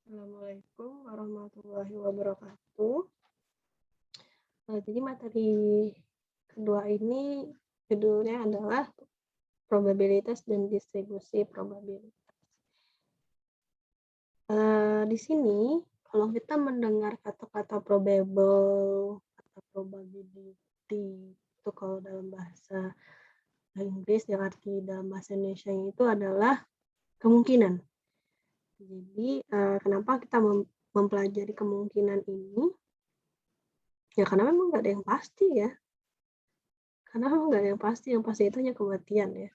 Assalamualaikum warahmatullahi wabarakatuh. Jadi materi kedua ini judulnya adalah probabilitas dan distribusi probabilitas. Di sini kalau kita mendengar kata-kata probable atau probability itu kalau dalam bahasa Inggris yang arti dalam bahasa Indonesia itu adalah kemungkinan. Jadi kenapa kita mempelajari kemungkinan ini? Ya karena memang nggak ada yang pasti ya. Karena memang nggak ada yang pasti itu hanya kematian ya.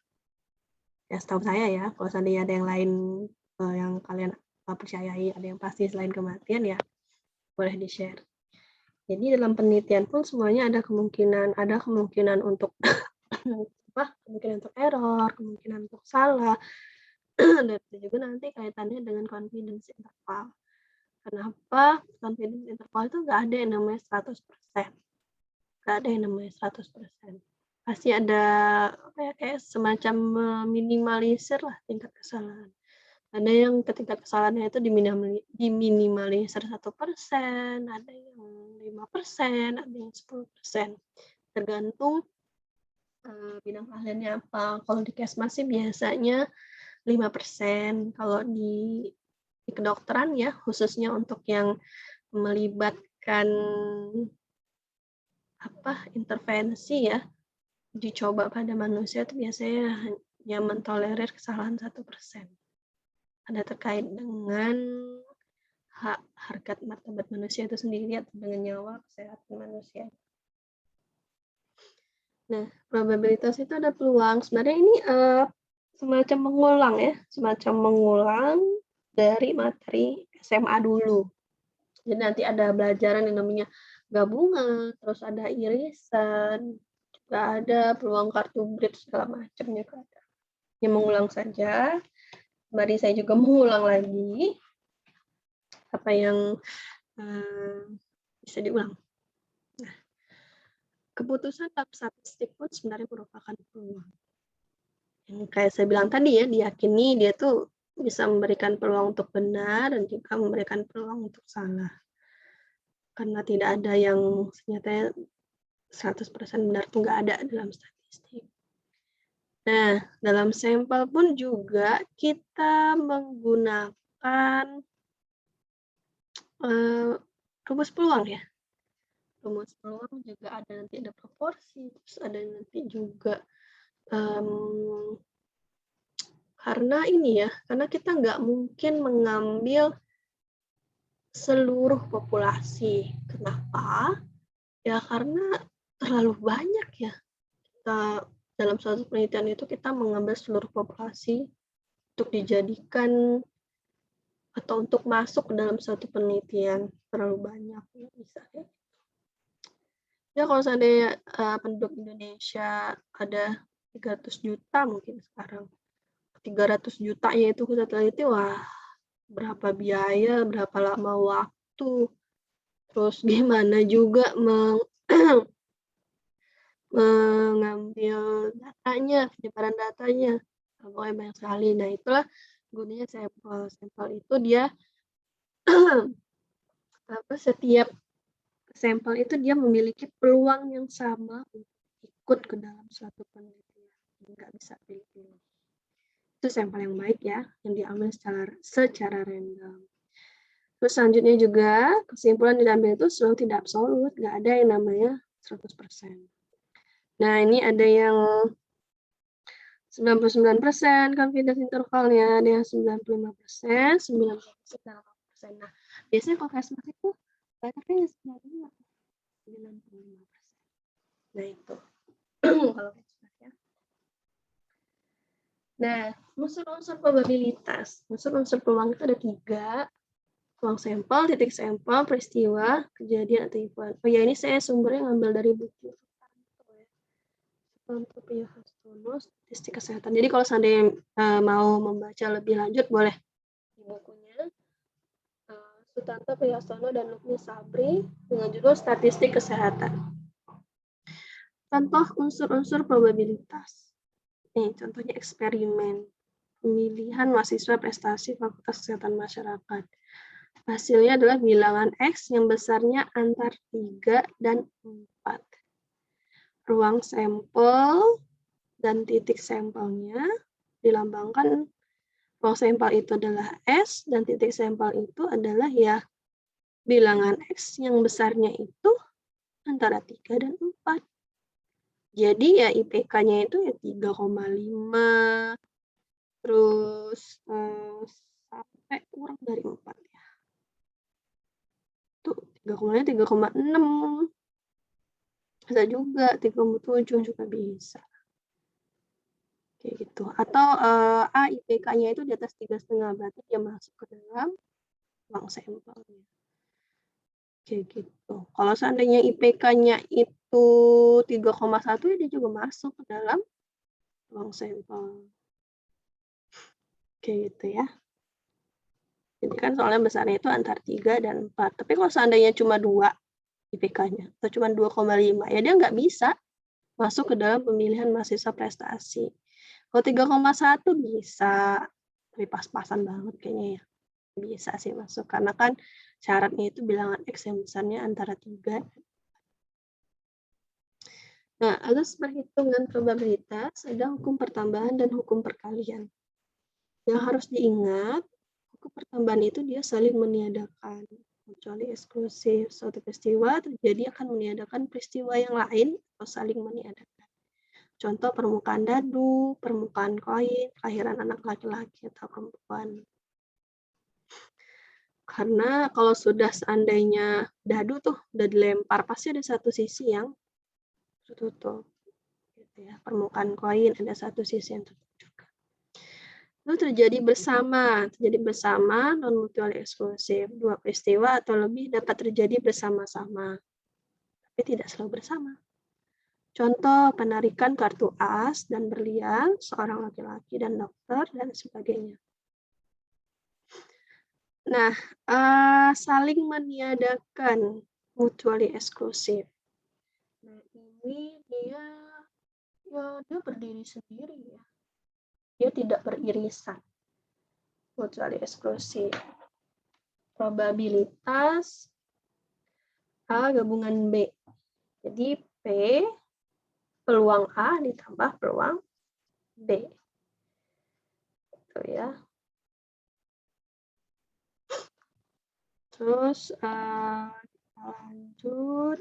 Ya setahu saya ya, kalau seandainya ada yang lain yang kalian percayai ada yang pasti selain kematian ya boleh di-share. Jadi dalam penelitian pun semuanya ada kemungkinan untuk kemungkinan untuk error, kemungkinan untuk salah, dan itu juga nanti kaitannya dengan confidence interval. Kenapa confidence interval itu nggak ada yang namanya 100%. Nggak ada yang namanya 100%. Pasti ada kayak semacam meminimalisir lah tingkat kesalahan. Ada yang tingkat kesalahannya itu diminimalisir 1%, ada yang 5%, ada yang 10%. Tergantung bidang keahliannya apa. Kalau di Kesmas sih biasanya 5%. Kalau di kedokteran ya, khususnya untuk yang melibatkan intervensi ya, dicoba pada manusia itu biasanya hanya mentolerir kesalahan 1%. Ada terkait dengan hak harkat martabat manusia itu sendiri atau dengan nyawa kesehatan manusia. Nah, probabilitas itu ada peluang. Sebenarnya ini semacam mengulang dari materi SMA dulu. Jadi nanti ada pelajaran yang namanya gabungan, terus ada irisan, juga ada peluang kartu bridge segala macam juga ada. Yang mengulang saja. Mari saya juga mengulang lagi apa yang bisa diulang. Nah, keputusan dalam statistik pun sebenarnya merupakan peluang. Yang kayak saya bilang tadi ya, diyakini dia tuh bisa memberikan peluang untuk benar dan juga memberikan peluang untuk salah. Karena tidak ada yang ternyata 100% benar tuh nggak ada dalam statistik. Nah, dalam sampel pun juga kita menggunakan rumus peluang ya. Rumus peluang juga nanti ada proporsi, terus ada nanti juga karena kita nggak mungkin mengambil seluruh populasi. Kenapa? Ya karena terlalu banyak ya. Kita dalam suatu penelitian itu kita mengambil seluruh populasi untuk dijadikan atau untuk masuk ke dalam suatu penelitian terlalu banyak ya bisa ya. Ya kalau seandainya penduduk Indonesia ada 300 juta mungkin sekarang 300 jutanya itu kita teliti, wah berapa biaya, berapa lama waktu, terus gimana juga mengambil datanya, penyebaran datanya, pokoknya banyak sekali. Nah itulah gunanya sampel. Sampel itu dia setiap sampel itu dia memiliki peluang yang sama untuk ikut ke dalam suatu penelitian, nggak bisa pilih-pilih. Itu sampel yang baik ya, yang diambil secara random. Terus selanjutnya juga kesimpulan diambil itu selalu tidak absolut, nggak ada yang namanya 100%. Nah ini ada yang 99% confidence intervalnya, ada yang 95%, 90%, 80%. Nah biasanya kalau Kesmas itu banyaknya yang 95%. Nah itu kalau Kesmas ya. Nah unsur-unsur probabilitas, unsur-unsur peluang itu ada 3. Peluang sampel, titik sampel, peristiwa, kejadian atau event. Oh ya ini saya sumbernya ngambil dari buku Sutanto Priyohastono Statistik Kesehatan. Jadi kalau seandainya mau membaca lebih lanjut boleh di bukunya Sutanto Priyohastono dan Lukmi Sabri dengan judul Statistik Kesehatan. Contoh unsur-unsur probabilitas. Contohnya eksperimen pemilihan mahasiswa prestasi Fakultas Kesehatan Masyarakat. Hasilnya adalah bilangan X yang besarnya antar 3 dan 4. Ruang sampel dan titik sampelnya dilambangkan, ruang sampel itu adalah S dan titik sampel itu adalah ya bilangan X yang besarnya itu antara 3 dan 4. Jadi ya IPK-nya itu ya 3,5, terus sampai kurang dari 4 ya. Tuh 3,6. Bisa juga 3,7 juga bisa. Kayak gitu. Atau IPK-nya itu di atas 3,5, berarti dia masuk ke dalam ruang sampelnya. Kayak gitu. Kalau seandainya IPK-nya itu 3,1 ya dia juga masuk ke dalam ruang sampel. Kayak gitu ya. Jadi kan soalnya besarnya itu antara 3 dan 4. Tapi kalau seandainya cuma 2 IPK-nya atau cuma 2,5 ya dia nggak bisa masuk ke dalam pemilihan mahasiswa prestasi. Kalau 3,1 bisa, tapi pas-pasan banget kayaknya ya. Bisa sih masuk, karena kan syaratnya itu bilangan X yang besarnya antara 3. Nah, atas perhitungan probabilitas, ada hukum pertambahan dan hukum perkalian. Yang harus diingat, hukum pertambahan itu dia saling meniadakan. Kecuali eksklusif suatu peristiwa terjadi akan meniadakan peristiwa yang lain atau saling meniadakan. Contoh permukaan dadu, permukaan koin, kelahiran anak laki-laki atau perempuan. Karena kalau sudah seandainya dadu tuh udah dilempar, pasti ada satu sisi yang tertutup. Gitu ya. Permukaan koin ada satu sisi yang tertutup juga. Lalu terjadi bersama non mutually eksklusif. Dua peristiwa atau lebih dapat terjadi bersama-sama, tapi tidak selalu bersama. Contoh penarikan kartu as dan berlian, seorang laki-laki dan dokter, dan sebagainya. Nah, saling meniadakan mutually eksklusif. Nah, ini dia berdiri sendiri ya. Dia tidak beririsan. Mutually eksklusif. Probabilitas A gabungan B. Jadi P peluang A ditambah peluang B. Itu ya. Terus lanjut.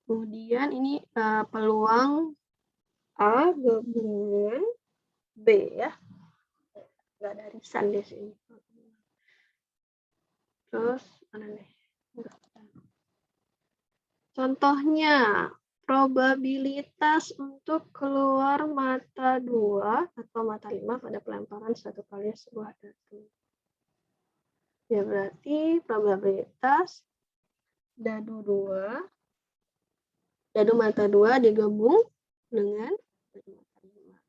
Kemudian ini peluang A gabungan B ya. Nggak ada arisan di sini. Terus mana nih? Contohnya, probabilitas untuk keluar mata 2 atau mata 5 pada pelemparan satu kali sebuah dadu. Ya berarti probabilitas dadu mata 2 digabung dengan dadu mata 5.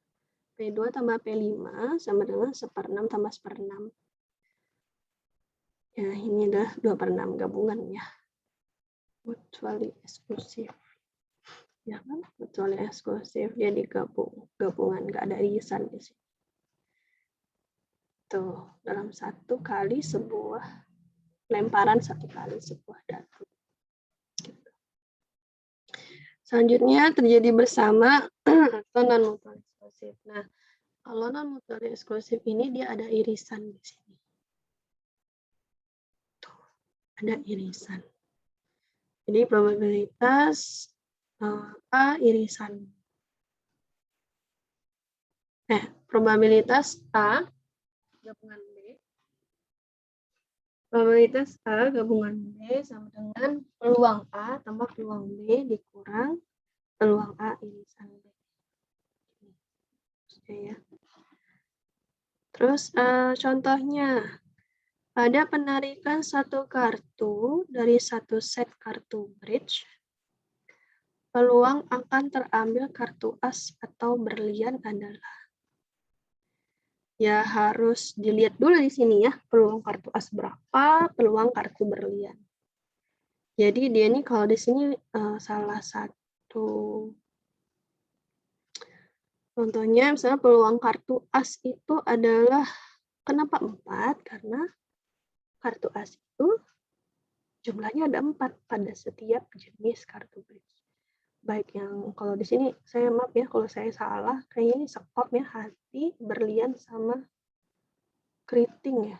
P2 tambah P5 sama dengan 1/6 tambah 1/6. Ya, ini adalah 2/6 gabungan ya. Mutually eksklusif. Ya kan? Mutually eksklusif, dia gabungan, nggak ada irisan di sini. Tuh, dalam satu kali sebuah lemparan, satu kali sebuah dadu. Gitu. Selanjutnya terjadi bersama atau non mutually eksklusif. Nah, kalau non mutually eksklusif ini dia ada irisan di sini. Tuh, ada irisan. Jadi probabilitas A irisan. Probabilitas A gabungan B. Probabilitas A gabungan B sama dengan peluang A tambah peluang B dikurang peluang A irisan B. Oke ya. Terus contohnya, pada penarikan satu kartu dari satu set kartu bridge, peluang akan terambil kartu as atau berlian adalah. Ya harus dilihat dulu di sini ya, peluang kartu as berapa, peluang kartu berlian. Jadi dia ini kalau di sini salah satu contohnya, misalnya peluang kartu as itu adalah Kenapa 4? Karena kartu as itu jumlahnya ada 4 pada setiap jenis kartu bridge. Baik yang kalau di sini saya maaf ya kalau saya salah, kayaknya ini sekop ya, hati, berlian sama keriting ya.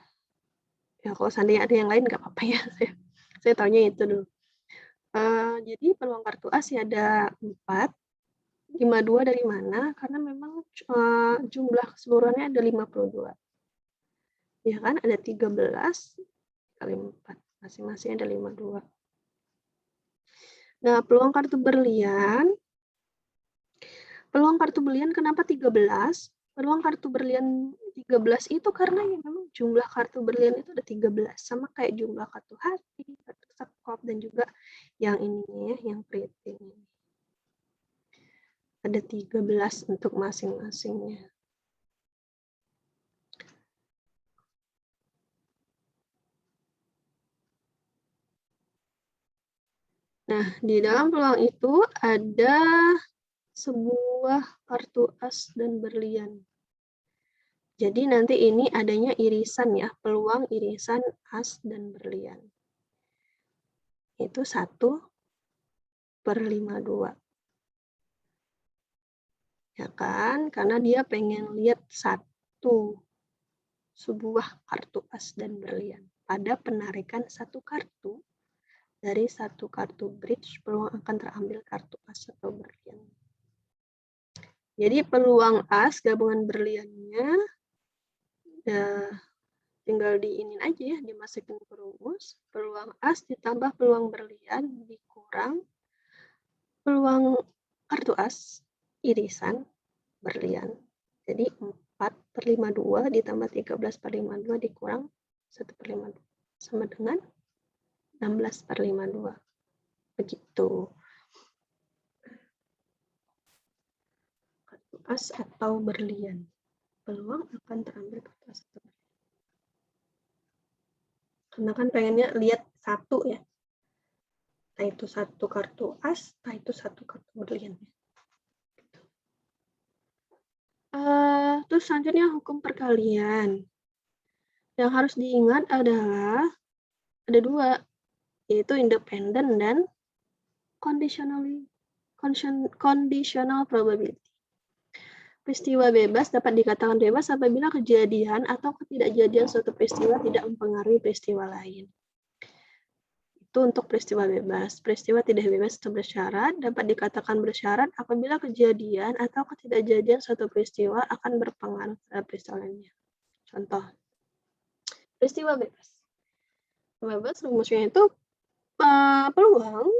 Ya kalau seandainya ada yang lain nggak apa-apa ya. Saya taunya itu dulu. Jadi peluang kartu as ya ada 4. 52 dari mana? Karena memang jumlah keseluruhannya ada 52. Ya kan? Ada 13 kali 4. Masing-masing ada 52. Nah, peluang kartu berlian kenapa 13? Peluang kartu berlian 13 itu karena ya memang jumlah kartu berlian itu ada 13. Sama kayak jumlah kartu hati, kartu sekop, dan juga yang ini ya, yang keriting ini. Ada 13 untuk masing-masingnya. Nah, di dalam peluang itu ada sebuah kartu as dan berlian. Jadi nanti ini adanya irisan ya, peluang irisan as dan berlian. Itu 1/52. Ya kan? Karena dia pengen lihat sebuah kartu as dan berlian. Pada penarikan satu kartu, dari satu kartu bridge, peluang akan terambil kartu as atau berlian. Jadi peluang as gabungan berliannya tinggal diinin aja ya, dimasukin ke rumus. Peluang as ditambah peluang berlian dikurang peluang kartu as irisan berlian. Jadi 4/52 ditambah 13/52 dikurang 1/52 sama dengan 16/52. Begitu. Kartu as atau berlian. Peluang akan terambil kartu as atau berlian. Karena kan pengennya lihat satu ya. Nah itu satu kartu as, nah itu satu kartu berlian. Terus selanjutnya hukum perkalian. Yang harus diingat adalah ada 2, yaitu independent dan conditional probability. Peristiwa bebas dapat dikatakan bebas apabila kejadian atau ketidakjadian suatu peristiwa tidak mempengaruhi peristiwa lain. Itu untuk peristiwa bebas. Peristiwa tidak bebas atau bersyarat dapat dikatakan bersyarat apabila kejadian atau ketidakjadian suatu peristiwa akan berpengaruh terhadap peristiwa lainnya. Contoh, peristiwa bebas. Bebas rumusnya itu peluang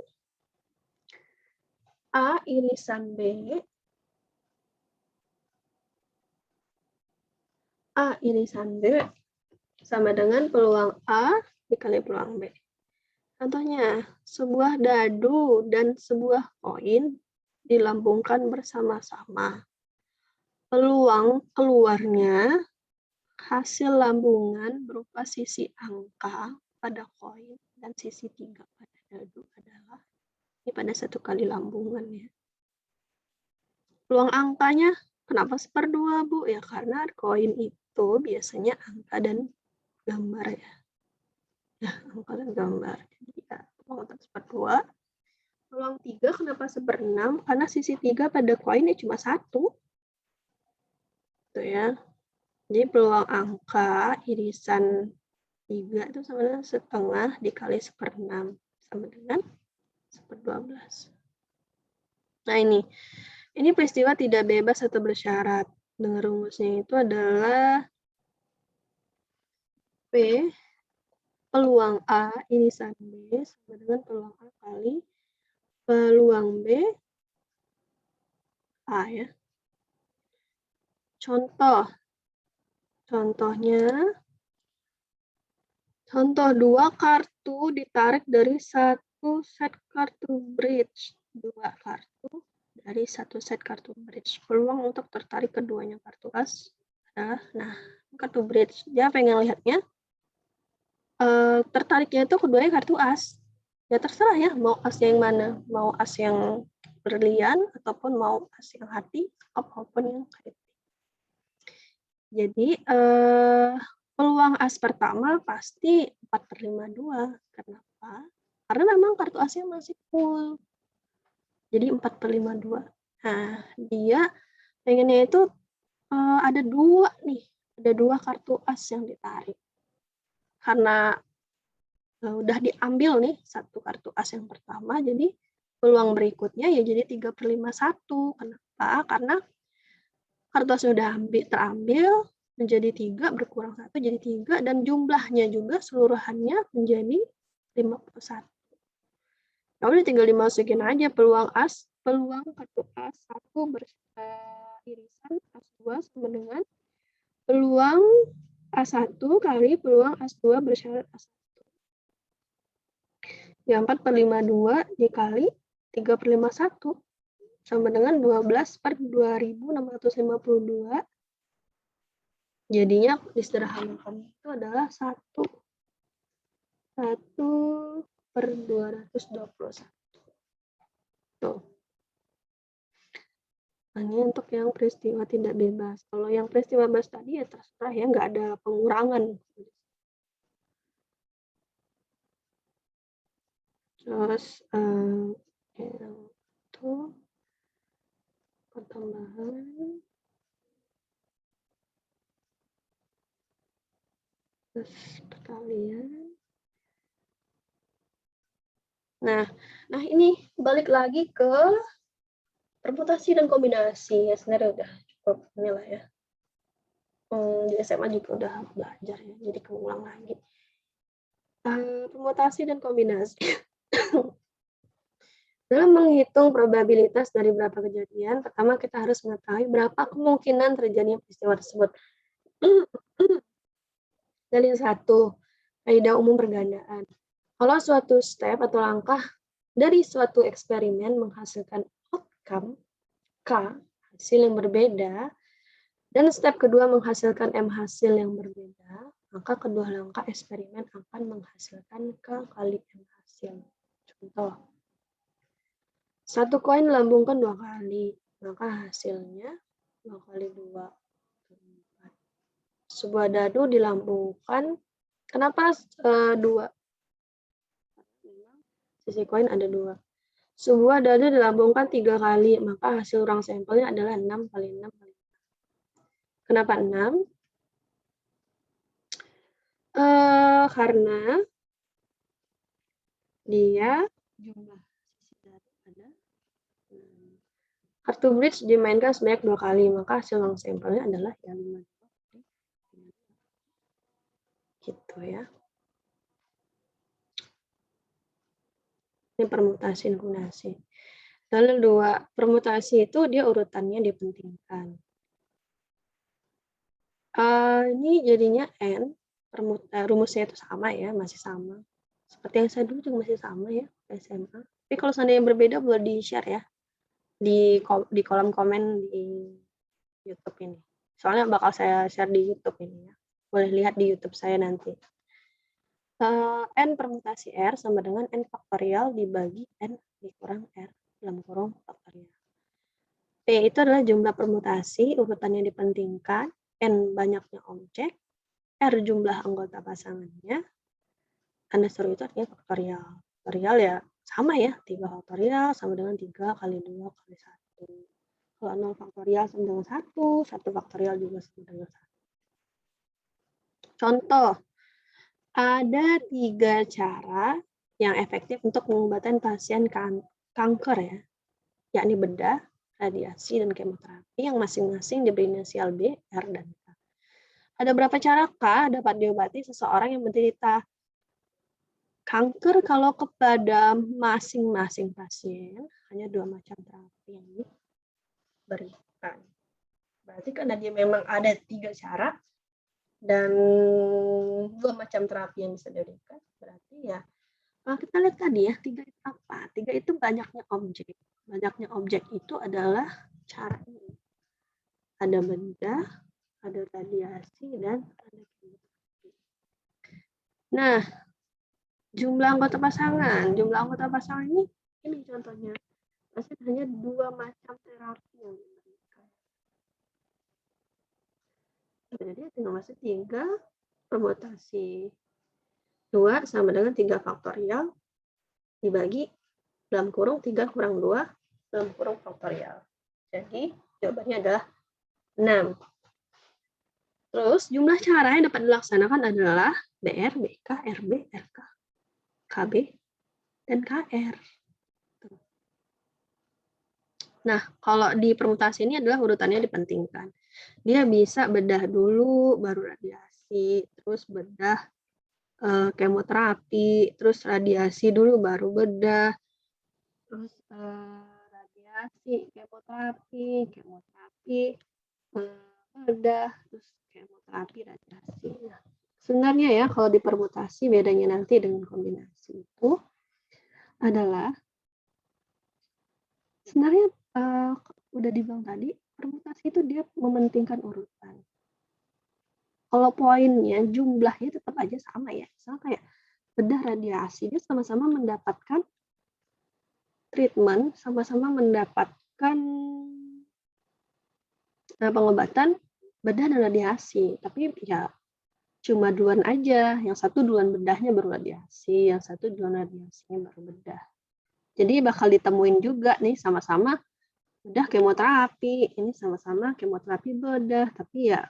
A irisan B sama dengan peluang A dikali peluang B. Contohnya, sebuah dadu dan sebuah koin dilambungkan bersama-sama. Peluang keluarnya hasil lambungan berupa sisi angka pada koin dan sisi 3 pada dadu adalah ini pada satu kali lambungan ya. Peluang angkanya kenapa 1/2, Bu? Ya karena koin itu biasanya angka dan gambar ya. Ya, angka dan gambar. Jadi ya, peluang 1/2. Peluang 3 kenapa 1/6? Karena sisi 3 pada koinnya cuma 1. Tuh ya. Jadi peluang angka irisan 3 itu sama dengan setengah dikali 1/6 sama dengan 1/12. Nah ini peristiwa tidak bebas atau bersyarat. Dengan rumusnya itu adalah P peluang A irisan B sama dengan peluang A kali peluang B A ya. Contoh 2 kartu ditarik dari satu set kartu bridge. 2 kartu dari satu set kartu bridge. Peluang untuk tertarik keduanya kartu as adalah, kartu bridge. Dia pengen lihatnya tertariknya itu keduanya kartu as. Ya terserah ya, mau as yang mana. Mau as yang berlian, ataupun mau as yang hati, apapun yang kredit. Jadi, peluang as pertama pasti 4/52. Kenapa? Karena memang kartu asnya masih full. Jadi 4/52. Nah, dia pengennya itu, ada 2 nih, ada 2 kartu as yang ditarik. Karena, udah diambil nih 1 kartu as yang pertama, jadi peluang berikutnya ya jadi 3/51. Kenapa? Karena kartu as sudah terambil, menjadi 3, berkurang 1 jadi 3, dan jumlahnya juga seluruhannya menjadi 51. Ya udah tinggal dimasukin aja peluang kartu as 1 irisan as 2 sama dengan peluang as 1 kali peluang as 2 bersyarat as 1. Ya 4/52 dikali 3/51 sama dengan 12/2652. Jadinya disederhanakan itu adalah 1/221. Tuh. Nah, ini untuk yang peristiwa tidak bebas. Kalau yang peristiwa bebas tadi ya terserah ya, nggak ada pengurangan. Terus itu pertambahan, terus perkalian. Nah ini balik lagi ke permutasi dan kombinasi. Ya sebenarnya udah cukup inilah ya. Di SMA juga udah belajar ya, jadi keulang lagi. Permutasi dan kombinasi. Dalam menghitung probabilitas dari beberapa kejadian, pertama kita harus mengetahui berapa kemungkinan terjadinya peristiwa tersebut. Dalil 1, kaidah umum pergandaan. Kalau suatu step atau langkah dari suatu eksperimen menghasilkan outcome K, hasil yang berbeda, dan step kedua menghasilkan M hasil yang berbeda, maka kedua langkah eksperimen akan menghasilkan K kali M hasil. Contoh, 1 koin dilambungkan 2 kali, maka hasilnya 2 kali 2, 4. Sebuah dadu dilambungkan, kenapa 2? Sisi koin ada 2. Sebuah dadu dilambungkan 3 kali, maka hasil urang sampelnya adalah 6 kali 6 kali 6. Kenapa 6? Karena dia jumlah sisi dadu ada 6. Kartu bridge dimainkan sebanyak 2 kali, maka hasil urang sampelnya adalah yang 5. Gitu ya. Ini permutasi dan kombinasi. Lalu 2, permutasi itu dia urutannya dipentingkan. Ini jadinya N, rumusnya itu sama ya, masih sama. Seperti yang saya dulu juga masih sama ya, SMA. Tapi kalau seandainya berbeda boleh di-share ya, di kolom komen di YouTube ini. Soalnya bakal saya share di YouTube ini ya. Boleh lihat di YouTube saya nanti. N permutasi R sama dengan N faktorial dibagi N dikurang R dalam kurung faktorial. P itu adalah jumlah permutasi, urutannya dipentingkan, N banyaknya objek, R jumlah anggota pasangannya, tanda seru itu artinya faktorial. Faktorial ya sama ya, 3 faktorial sama dengan 3 kali 2 kali 1. Kalau 0 faktorial sama dengan 1, 1 faktorial juga sama dengan 1. Contoh, ada 3 cara yang efektif untuk pengobatan pasien kanker ya, yakni bedah, radiasi, dan kemoterapi yang masing-masing diberi inisial B, R, dan K. Ada berapa carakah dapat diobati seseorang yang menderita kanker kalau kepada masing-masing pasien hanya 2 macam terapi yang diberikan. Berarti karena dia memang ada 3 cara dan 2 macam terapi yang bisa diberikan, berarti ya kalau kita lihat tadi ya, 3 itu apa? 3 itu banyaknya objek. Banyaknya objek itu adalah cara ini. Ada bedah, ada radiasi, dan ada kemoterapi. Nah, jumlah anggota pasangan. Jumlah anggota pasangan ini contohnya. Masih hanya 2 macam terapi yang diberikan. Jadi tinggal masih 3 permutasi 2 sama dengan 3 faktorial dibagi dalam kurung 3 kurang 2 dalam kurung faktorial. Jadi jawabannya adalah 6. Terus jumlah cara yang dapat dilaksanakan adalah BR, BK, RB, RK, KB, dan KR. Nah, kalau di permutasi ini adalah urutannya dipentingkan. Dia bisa bedah dulu, baru radiasi, terus bedah kemoterapi, terus radiasi dulu, baru bedah, terus radiasi, kemoterapi, bedah, terus kemoterapi, radiasi. Nah, sebenarnya ya, kalau di permutasi bedanya nanti dengan kombinasi itu adalah sebenarnya udah dibilang tadi, permutasi itu dia mementingkan urutan. Kalau poinnya, jumlahnya tetap aja sama ya. Misalnya kayak bedah radiasi, dia sama-sama mendapatkan treatment, sama-sama mendapatkan pengobatan bedah dan radiasi. Tapi ya cuma duluan aja. Yang satu duluan bedahnya baru radiasi, yang satu duluan radiasinya baru bedah. Jadi bakal ditemuin juga nih sama-sama bedah kemoterapi, ini sama-sama kemoterapi bedah, tapi ya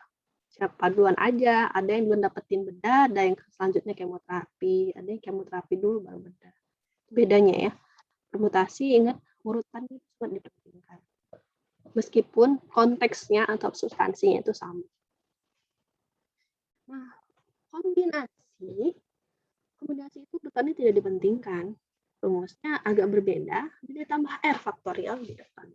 siapa duluan aja, ada yang belum dapetin bedah, ada yang selanjutnya kemoterapi, ada yang kemoterapi dulu baru bedah. Bedanya ya, permutasi ingat urutannya sangat dipentingkan. Meskipun konteksnya atau substansinya itu sama. Nah, kombinasi itu urutannya tidak dipentingkan. Rumusnya agak berbeda, jadi tambah R faktorial di depan.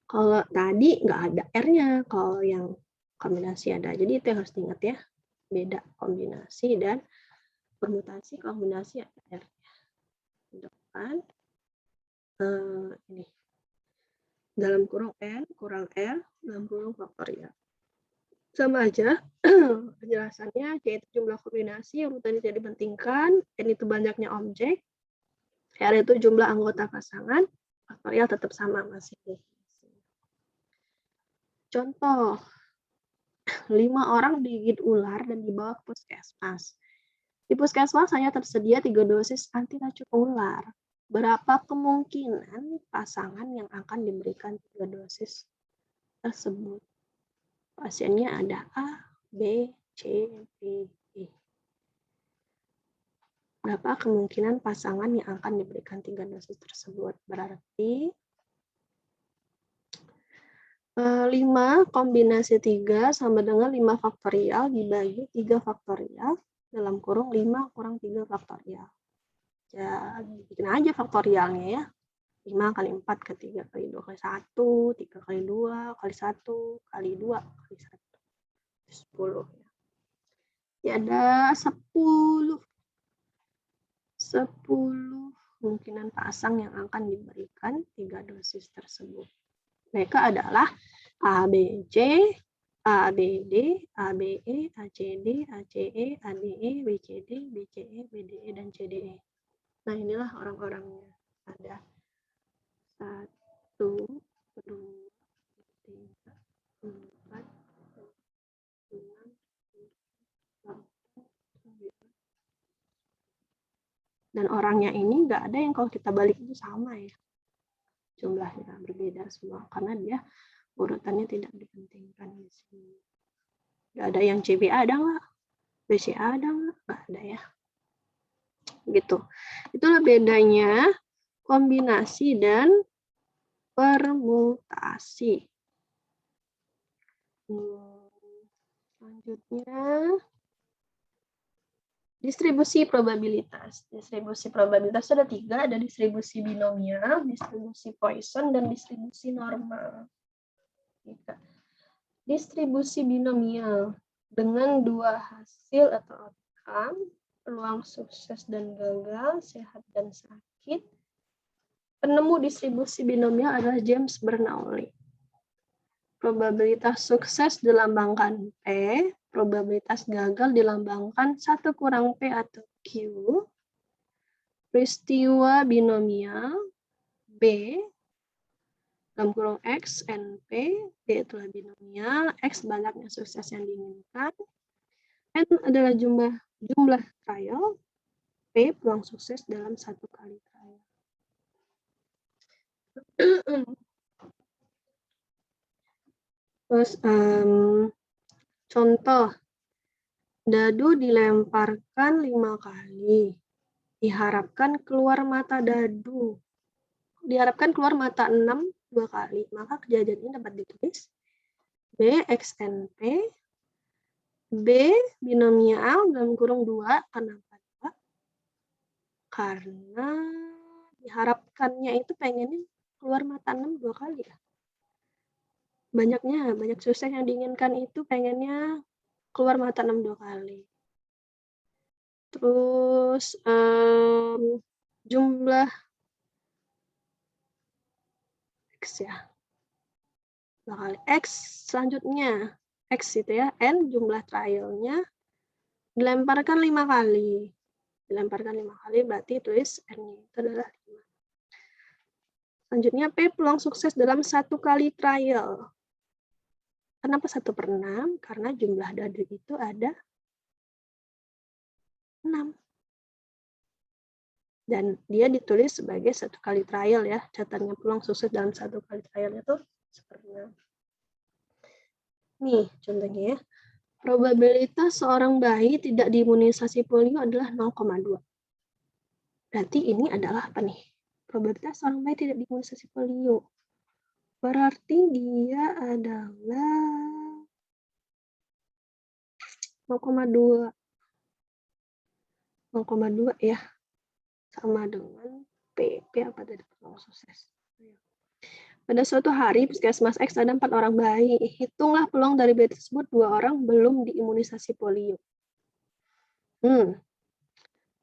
Kalau tadi nggak ada R-nya, kalau yang kombinasi ada. Jadi itu yang harus diingat ya. Beda kombinasi dan permutasi, kombinasi ada R-nya. Di depan, ini. Dalam kurung N, kurang R, dalam kurung faktorial. Sama aja penjelasannya, yaitu jumlah kombinasi, urutannya tidak dipentingkan, N itu banyaknya objek, R itu jumlah anggota pasangan, faktorial tetap sama masih. Contoh, 5 orang digigit ular dan dibawa ke puskesmas. Di puskesmas hanya tersedia 3 dosis anti racun ular. Berapa kemungkinan pasangan yang akan diberikan 3 dosis tersebut? Pasiennya ada A, B, C, D, E. Berapa kemungkinan pasangan yang akan diberikan 3 dosis tersebut? Berarti 5 kombinasi 3 sama dengan 5 faktorial dibagi 3 faktorial dalam kurung 5 kurang 3 faktorial. Jadi bikin aja faktorialnya ya. 5 kali 4 ke 3 kali 2 kali 1, 3 kali 2 kali 1 kali 2 kali 1. 10 ya. Jadi ada 10 kemungkinan pasang yang akan diberikan 3 dosis tersebut. Mereka adalah ABC, ABD, ABE, ACD, ACE, ADE, BCD, BCE, BDE, dan CDE. Nah, inilah orang-orangnya. Ada 1, 2, 3, 4, 5, 6, 7. Dan orangnya ini nggak ada yang kalau kita balik itu sama ya. Jumlahnya berbeda semua karena dia urutannya tidak dipentingkan di sini. Nggak ada yang CBA ada nggak? BCA ada nggak? Nggak ada ya. Gitu. Itulah bedanya kombinasi dan permutasi. Selanjutnya, distribusi probabilitas. Distribusi probabilitas ada 3, ada distribusi binomial, distribusi Poisson, dan distribusi normal. Distribusi binomial dengan 2 hasil atau outcome, peluang sukses dan gagal, sehat dan sakit. Penemu distribusi binomial adalah James Bernoulli. Probabilitas sukses dilambangkan P, probabilitas gagal dilambangkan 1 kurang P atau Q. Peristiwa binomial B dalam kurung X, NP, D itulah binomial, X banyaknya sukses yang diinginkan, N adalah jumlah trial, P peluang sukses dalam satu kali trial. Terus contoh, dadu dilemparkan 5 kali, diharapkan keluar mata dadu. Diharapkan keluar mata 6 2 kali, maka kejadian ini dapat ditulis B XNP, B binomial dalam kurung 2, kenapa 2? Karena diharapkannya itu pengennya keluar mata 6 2 kali ya. Banyak sukses yang diinginkan itu pengennya keluar mata 6 2 kali. Terus jumlah X ya. Bakal X selanjutnya. X itu ya, N jumlah trialnya dilemparkan 5 kali. Dilemparkan 5 kali berarti tulis N-nya itu adalah 5. Selanjutnya P peluang sukses dalam satu kali trial. Kenapa 1/6? Karena jumlah dadu itu ada 6. Dan dia ditulis sebagai satu kali trial ya. Catatannya peluang sukses dalam satu kali trial itu 1/6. Nih contohnya ya. Probabilitas seorang bayi tidak diimunisasi polio adalah 0,2. Berarti ini adalah apa nih? Probabilitas seorang bayi tidak diimunisasi polio. Berarti dia adalah 0,2. 0,2 ya. Sama dengan P. P apa tadi? Peluang sukses. Pada suatu hari, puskesmas X ada 4 orang bayi. Hitunglah peluang dari bayi tersebut 2 orang belum diimunisasi polio.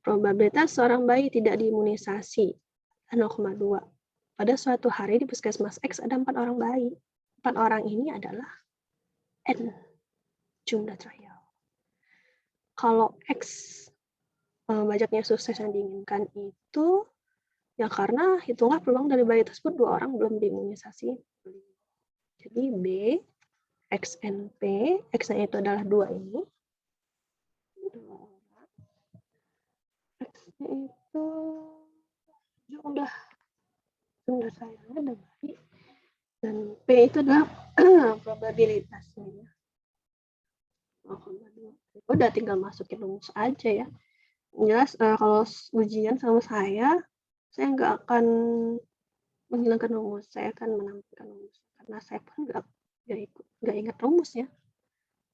Probabilitas seorang bayi tidak diimunisasi 0,2. Pada suatu hari di puskesmas X ada 4 orang bayi. 4 orang ini adalah N jumlah trial. Kalau X banyaknya sukses yang diinginkan itu ya karena hitunglah peluang dari bayi tersebut 2 orang belum diimunisasi. Jadi B XNP, X-nya itu adalah 2 ini. X-nya itu jumlah trialnya ada bayi. Dan P itu adalah probabilitasnya. Udah tinggal masukin rumus aja ya. Jelas kalau ujian sama saya nggak akan menghilangkan rumus, saya akan menampilkan rumus karena saya pun nggak ingat rumusnya.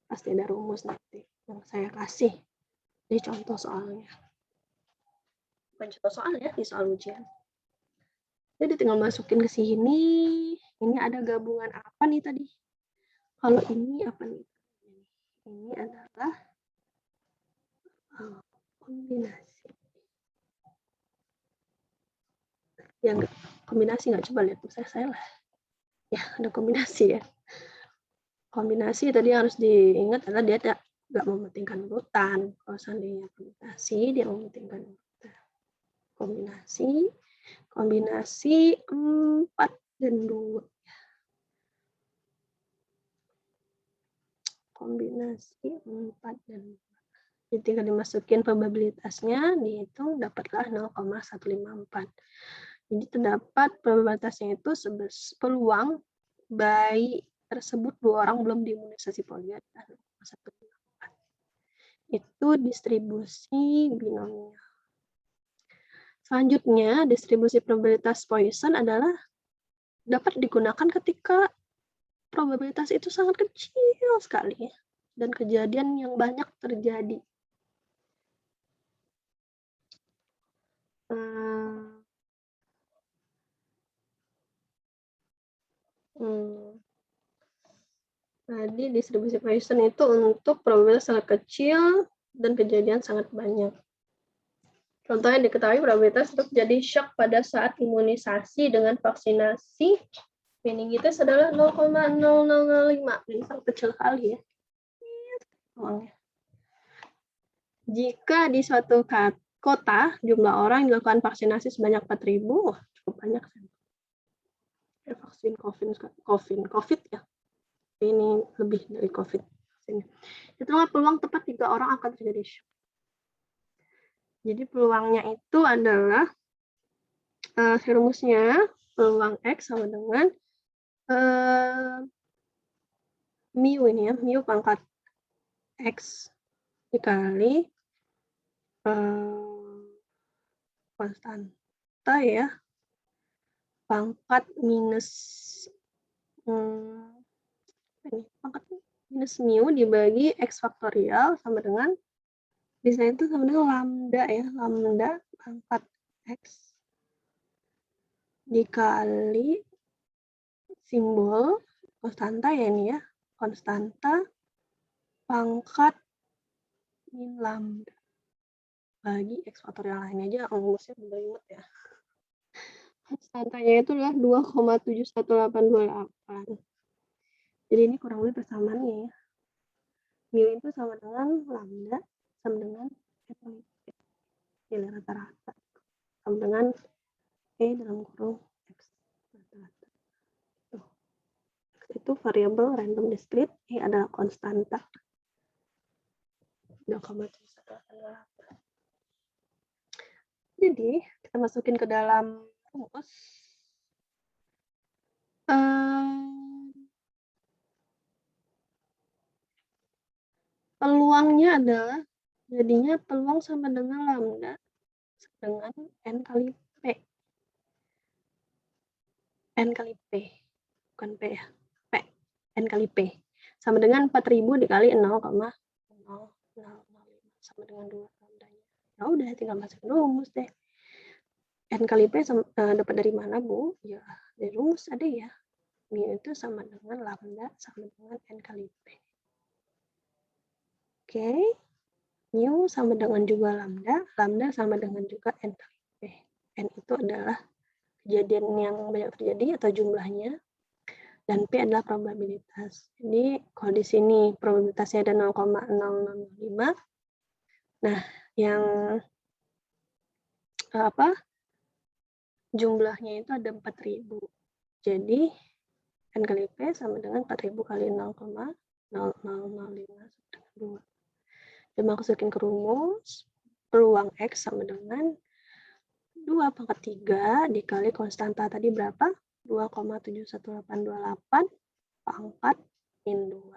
Pasti ada rumus nanti yang saya kasih di contoh soalnya. Bukan contoh soal ya, di soal ujian. Jadi tinggal masukin ke sini. Ini ada gabungan apa nih tadi? Kalau ini apa nih? Ini adalah kombinasi. Yang kombinasi nggak, coba lihat saya lah. Ya, ada kombinasi ya. Kombinasi tadi harus diingat adalah dia nggak mementingkan urutan. Kalau seandainya kombinasi, dia mementingkan urutan. Kombinasi 4 dan 2. Kombinasi 4 dan 2. Jadi tinggal dimasukin probabilitasnya, dihitung, dapatlah 0,154. Jadi terdapat probabilitasnya itu peluang bayi tersebut 2 orang belum diimunisasi polio adalah 0,154. Itu distribusi binomial. Selanjutnya, distribusi probabilitas Poisson adalah dapat digunakan ketika probabilitas itu sangat kecil sekali dan kejadian yang banyak terjadi. Jadi distribusi Poisson itu untuk probabilitas sangat kecil dan kejadian sangat banyak. Contoh yang diketahui probabilitas untuk terjadi shock pada saat imunisasi dengan vaksinasi meningitis adalah 0,0005. Ini sangat kecil sekali ya. Jika di suatu kota jumlah orang yang dilakukan vaksinasi sebanyak 4.000, cukup banyak. vaksin COVID ya. Ini lebih dari COVID. Itulah peluang tepat 3 orang akan terjadi shock. Jadi peluangnya itu adalah rumusnya peluang X sama dengan mu ini ya, mu pangkat X dikali konstanta ya, pangkat minus pangkat minus mu dibagi X faktorial sama dengan bisa itu sama dengan lambda ya, lambda pangkat X dikali simbol konstanta ya ini ya, konstanta pangkat min lambda bagi X faktorial lainnya aja, rumusnya belibet ya. Konstantanya itu adalah 2,71828. Jadi ini kurang lebih persamaannya ya. Mu itu sama dengan lambda sama dengan nilai rata-rata sama dengan E dalam kurung X rata-rata. X itu variabel random discrete, E adalah konstanta. 2,71828. Jadi kita masukin ke dalam rumus. Peluangnya adalah jadinya peluang sama dengan lambda dengan N kali P. N kali P. Bukan P ya. P. N kali P. Sama dengan 4.000 dikali 0,0005 sama dengan 2 lambdanya. Ya udah tinggal masukin rumus deh. N kali P dapat dari mana, Bu? Ya, dari rumus ada ya. Mu itu sama dengan lambda sama dengan N kali P. Oke. Mu sama dengan juga lambda sama dengan juga N kali P. N itu adalah kejadian yang banyak terjadi atau jumlahnya, dan P adalah probabilitas. Jadi kalau di sini probabilitasnya ada 0,0005, nah yang jumlahnya itu ada 4.000. Jadi N kali P sama dengan 4.000 kali 0,0005 sama dengan 2. Dan masukin ke rumus, peluang X sama dengan 2 pangkat 3 dikali konstanta tadi berapa? 2,71828 pangkat min 2.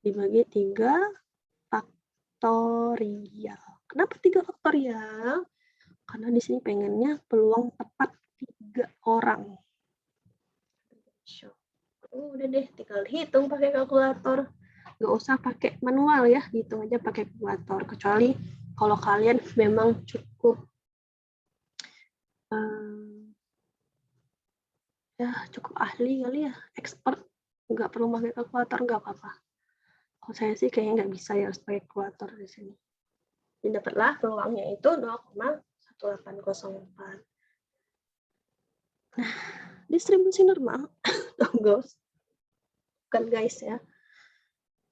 Dibagi 3 faktorial. Kenapa 3 faktorial? Karena di sini pengennya peluang tepat 3 orang. Udah deh, tinggal hitung pakai kalkulator. Nggak usah pakai manual ya, hitung aja pakai kalkulator. Kecuali kalau kalian memang cukup ahli kali ya, expert, nggak perlu pakai kalkulator, nggak apa-apa. Kalau saya sih kayaknya nggak bisa ya harus pakai kalkulator di sini. Jadi dapatlah peluangnya itu 0,1804. Nah, distribusi normal, bukan guys ya.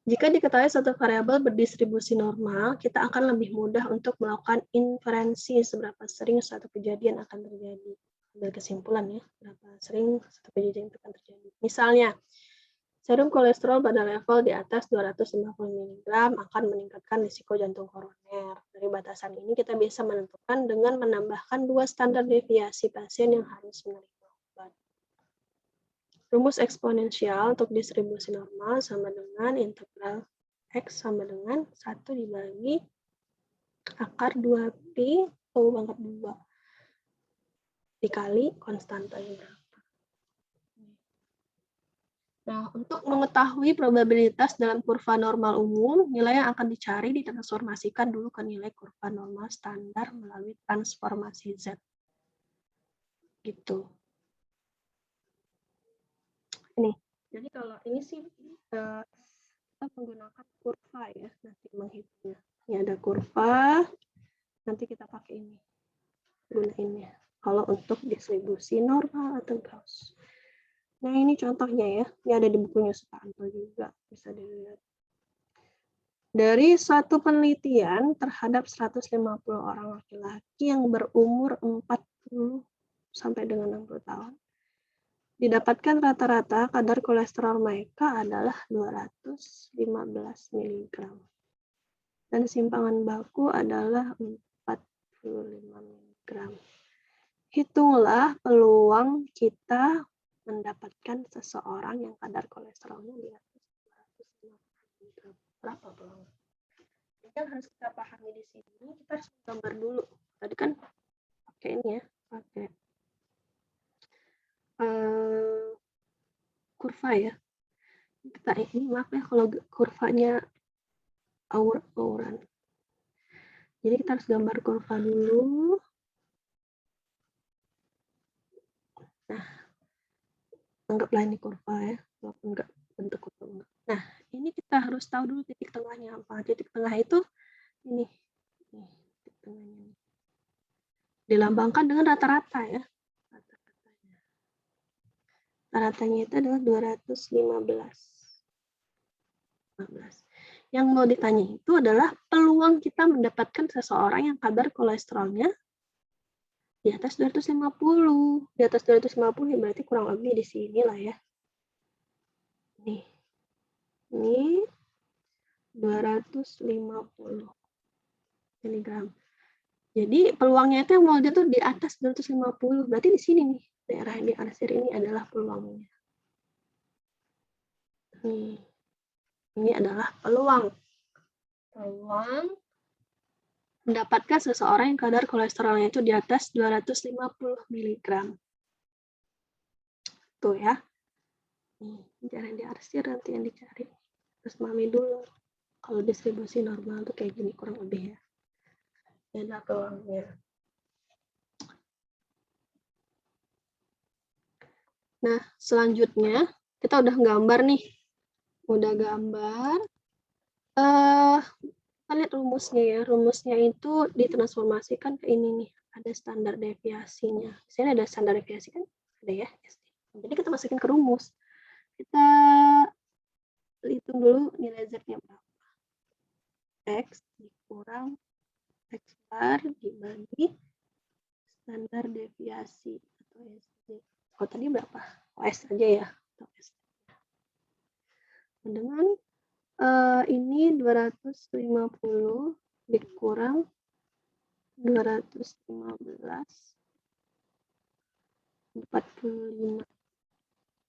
Jika diketahui suatu variabel berdistribusi normal, kita akan lebih mudah untuk melakukan inferensi seberapa sering suatu kejadian akan terjadi. Ambil kesimpulan ya, berapa sering suatu kejadian itu akan terjadi. Misalnya, serum kolesterol pada level di atas 250 mg akan meningkatkan risiko jantung koroner. Dari batasan ini kita bisa menentukan dengan menambahkan 2 standar deviasi pasien yang harus menerima obat. Rumus eksponensial untuk distribusi normal sama dengan integral X sama dengan 1 dibagi akar 2pi pangkat 2 dikali konstantanya berapa. Nah, untuk mengetahui probabilitas dalam kurva normal umum, nilai yang akan dicari ditransformasikan dulu ke nilai kurva normal standar melalui transformasi Z. Gitu. Ini. Jadi kalau ini sih kita menggunakan kurva ya, nanti menghitungnya. Ini ada kurva, nanti kita pakai ini. Gunainnya. Kalau untuk distribusi normal atau Gauss. Nah, ini contohnya ya. Ini ada di bukunya Sutanto juga. Bisa dilihat. Dari suatu penelitian terhadap 150 orang laki-laki yang berumur 40 sampai dengan 60 tahun. Didapatkan rata-rata kadar kolesterol mereka adalah 215 mg. Dan simpangan baku adalah 45 mg. Hitunglah peluang kita mendapatkan seseorang yang kadar kolesterolnya di atas 250 mg. Berapa peluang? Yang harus kita pahami di sini, kita harus gambar dulu. Tadi kan pakai ini ya, pakai kurva ya. Kita ini maaf ya kalau kurvanya aur-auran. Jadi kita harus gambar kurva dulu. Nah, anggaplah ini kurva ya, walaupun enggak bentuk kurva enggak. Nah, ini kita harus tahu dulu titik tengahnya apa. Titik tengah itu ini. Titik tengahnya. Dilambangkan dengan rata-rata ya. Rata-ratanya itu adalah 215. Yang mau ditanya itu adalah peluang kita mendapatkan seseorang yang kadar kolesterolnya di atas 250. Di atas 250 ya berarti kurang lebih di sini lah ya. Nih. Ini 250 mg. Jadi peluangnya itu yang mau dia tuh di atas 250. Berarti di sini nih. Daerah yang diarsir ini adalah peluangnya. Nih. Ini adalah peluang. Peluang mendapatkan seseorang yang kadar kolesterolnya itu di atas 250 mg. Tuh ya. Nih, jangan diarsir nanti yang dicari. Terus mami dulu. Kalau distribusi normal tuh kayak gini kurang lebih ya. Ini adalah peluangnya. Nah, selanjutnya kita udah gambar nih. Udah gambar. Kita lihat rumusnya ya. Rumusnya itu ditransformasikan ke ini nih. Ada standar deviasinya. Di sini ada standar deviasi kan? Ada ya. Jadi kita masukin ke rumus. Kita hitung dulu nilai Z-nya berapa. X dikurang X bar dibagi standar deviasi atau SD. Oh, tadi berapa? Oh, S aja ya. Atau S. Dengan ini 250 dikurang 215 45.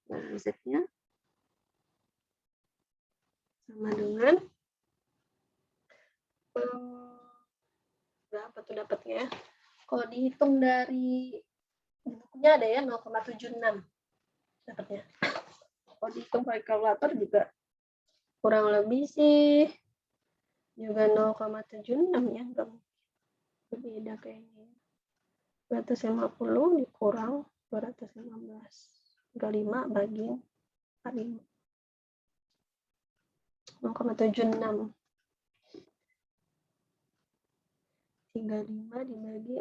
Nah, Z-nya sama dengan berapa tuh dapatnya? Kalau dihitung dari bukunya ada ya 0,76 dapatnya. Kalau dihitung pakai kalkulator juga kurang lebih sih juga 0,76 ya, enggak berbeda kayaknya. 250 dikurang 215. 35 bagi 45. 0,76. 35 dibagi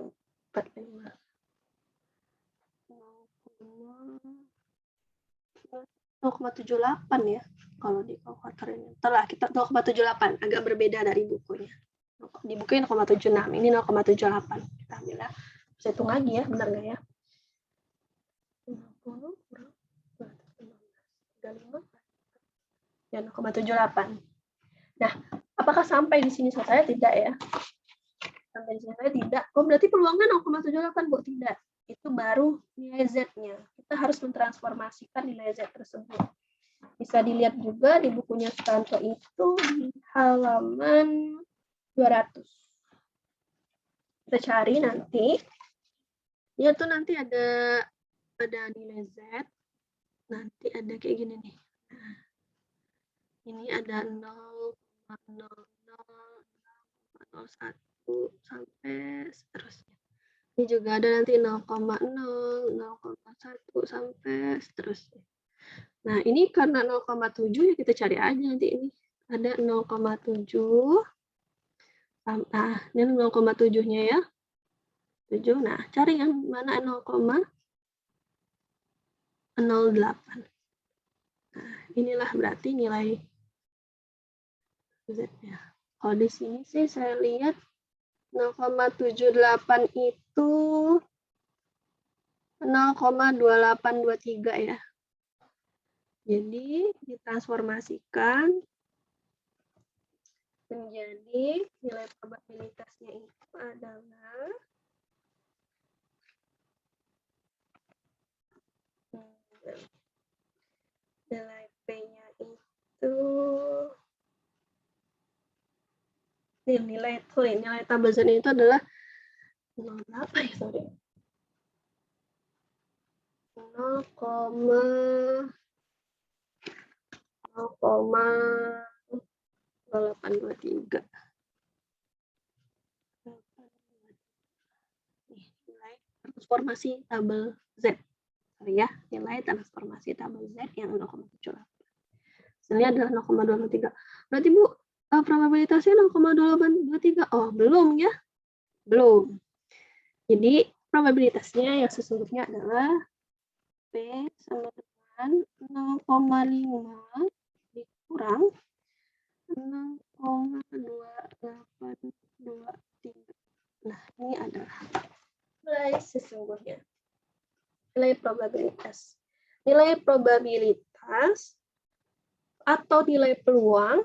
45. 0,78 ya kalau di kalkulator ini. Setelah kita 0,78 agak berbeda dari bukunya. Di bukunya 0,76, ini 0,78. Kita ambil ya. Bisa hitung lagi ya, benar nggak ya? 50 kurang 35 ya 0,78. Nah, apakah sampai di sini selesai? Tidak ya. Sampai di sini selesai tidak. Oh, berarti peluangnya 0,78, Bu. Tidak. Itu baru nilai Z-nya. Kita harus mentransformasikan nilai Z tersebut. Bisa dilihat juga di bukunya Sutanto itu di halaman 200. Kita cari nanti. Ya tuh nanti ada nilai Z. Nanti ada kayak gini nih. Nah, ini ada 0,0001 sampai seterusnya. Ini juga ada nanti 0,0, 0,1 sampai seterusnya. Nah, ini karena 0,7 ya kita cari aja nanti ini. Ada 0,7. Nah, ini 0,7-nya ya. 7. Nah, cari yang mana 0,08. Nah, inilah berarti nilai Z-nya. Kalau di sini sih saya lihat 0,78 itu 0,2823 ya. Jadi ditransformasikan menjadi nilai probabilitasnya itu adalah nilai P-nya itu nilai tabel Z itu adalah 0,8 ya, sorry. 0,0823. Nilai transformasi tabel Z. Sorry ya, nilai transformasi tabel Z yang 0,78. Hasilnya adalah 0,223. Berarti Bu, probabilitasnya 0,223. Oh, belum ya? Belum. Jadi, probabilitasnya yang sesungguhnya adalah P sama dengan 0,5 dikurang 0,2823. Nah, ini adalah nilai sesungguhnya. Nilai probabilitas. Nilai probabilitas atau nilai peluang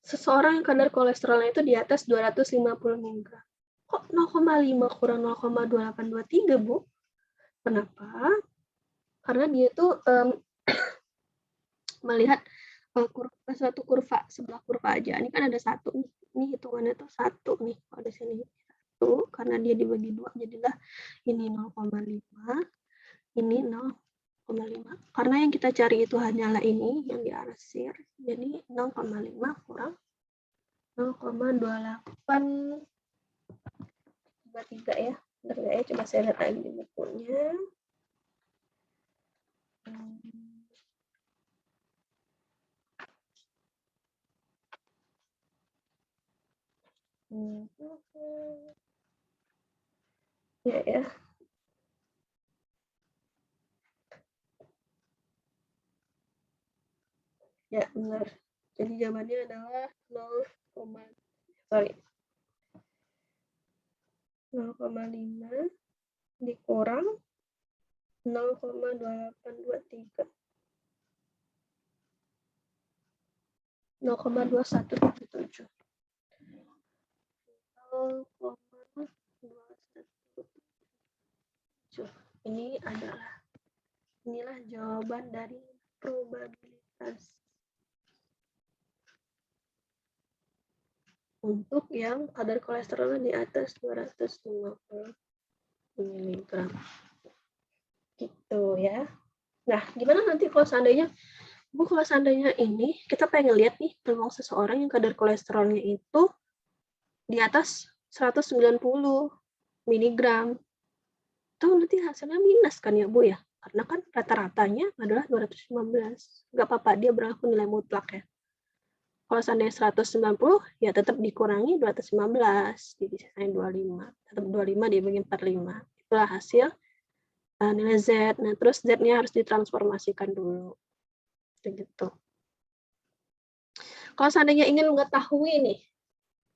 seseorang yang kadar kolesterolnya itu di atas 250 mg. Kok 0,5 kurang 0,2823, Bu? Kenapa? Karena dia itu melihat suatu kurva, sebelah kurva aja. Ini kan ada satu. Ini hitungannya tuh satu nih. Kalau di sini satu, karena dia dibagi dua, jadilah ini 0,5, ini 0,5. Karena yang kita cari itu hanyalah ini yang diarsir. Jadi 0,5 kurang 0,2823 ya. Bentar ya, coba saya lihat lagi di bukunya. Ya. Ya, benar. Jadi jawabannya adalah 0,5 dikurang 0,2823. 0,2177. 0,217. Inilah jawaban dari probabilitas untuk yang kadar kolesterolnya di atas 250 mg. Gitu ya. Nah, gimana nanti kalau seandainya ini kita pengen lihat nih peluang seseorang yang kadar kolesterolnya itu di atas 190 mg. Tahu nanti hasilnya minus kan ya, Bu ya? Karena kan rata-ratanya adalah 215. Nggak apa-apa, dia berlaku nilai mutlak ya. Kalau seandainya 190, ya tetap dikurangi 215. Jadi sisanya 25. Tetap 25 dibagi 45. Itulah hasil nilai Z. Nah, terus Z-nya harus ditransformasikan dulu. Begitu. Kalau seandainya ingin mengetahui nih,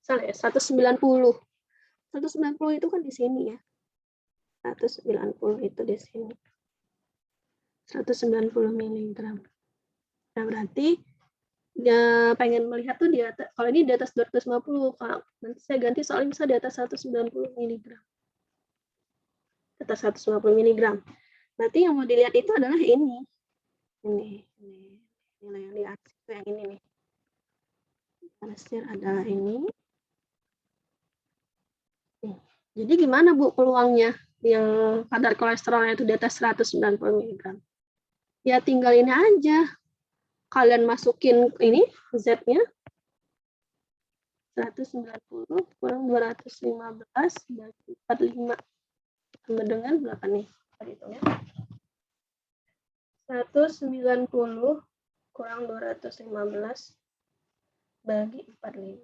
misalnya 190. 190 itu kan di sini ya. 190 itu di sini. 190 mg. Nah, berarti dia pengen melihat tuh di atas, kalau ini di atas 250, kalau nanti saya ganti soalnya bisa di atas 190 mg. Di atas 150 mg. Berarti yang mau dilihat itu adalah ini. Ini nilai yang diarsir itu yang ini nih. Arsir adalah ini. Jadi gimana Bu peluangnya yang kadar kolesterolnya itu di atas 190 mg? Ya tinggal ini aja. Kalian masukin ini Z-nya 190 kurang 215 bagi 45 sama dengan berapa nih? Hitungnya. 190 kurang 215 bagi 45.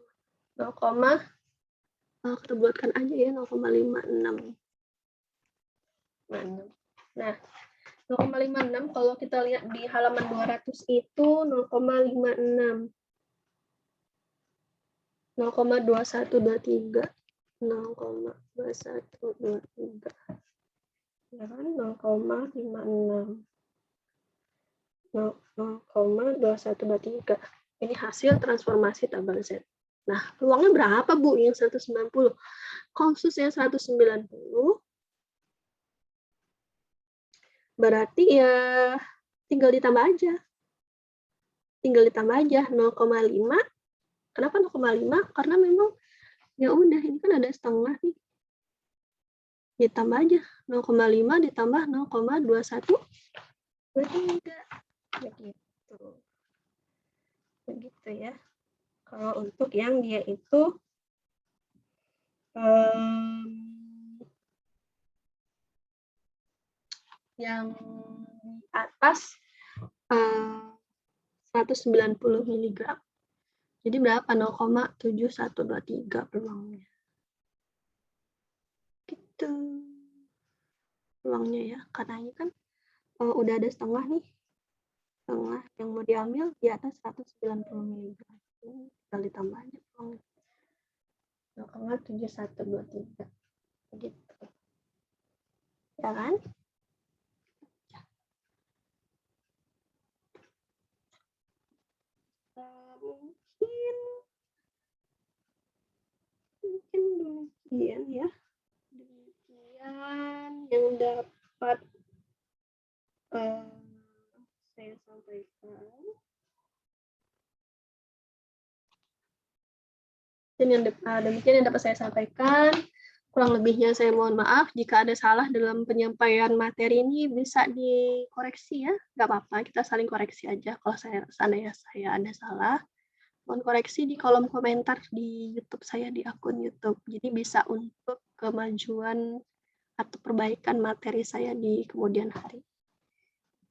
0, kita buatkan aja ya 0,56. Nah, 0,56 kalau kita lihat di halaman 200 itu 0,56. 0,2123. 0,2123. Ya kan 0,56. 0,2123. Ini hasil transformasi tabel Z. Nah, peluangnya berapa, Bu? Yang 190. Khusus yang 190, berarti ya tinggal ditambah aja. Tinggal ditambah aja 0,5. Kenapa 0,5? Karena memang ya udah, ini kan ada setengah nih. Ditambah aja 0,5 ditambah 0,2123. Begitu. Begitu ya. Kalau untuk yang dia itu yang di atas 190 mg. Jadi berapa? 0,7123 peluangnya. Gitu. Peluangnya ya. Karena ini kan udah ada setengah nih. Setengah yang mau diambil di atas 190 mg. Ini tinggal ditambah aja peluangnya. 0,7123. Gitu. Ya kan? Mungkin demikian ya. Demikian yang dapat saya sampaikan. Dan demikian yang dapat saya sampaikan. Kurang lebihnya saya mohon maaf. Jika ada salah dalam penyampaian materi ini bisa dikoreksi ya. Nggak apa-apa, kita saling koreksi aja. Kalau seandainya saya ada salah, mohon koreksi di kolom komentar di YouTube saya, di akun YouTube. Jadi bisa untuk kemajuan atau perbaikan materi saya di kemudian hari.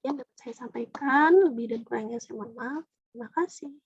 Yang dapat saya sampaikan, lebih dan kurangnya saya mohon maaf. Terima kasih.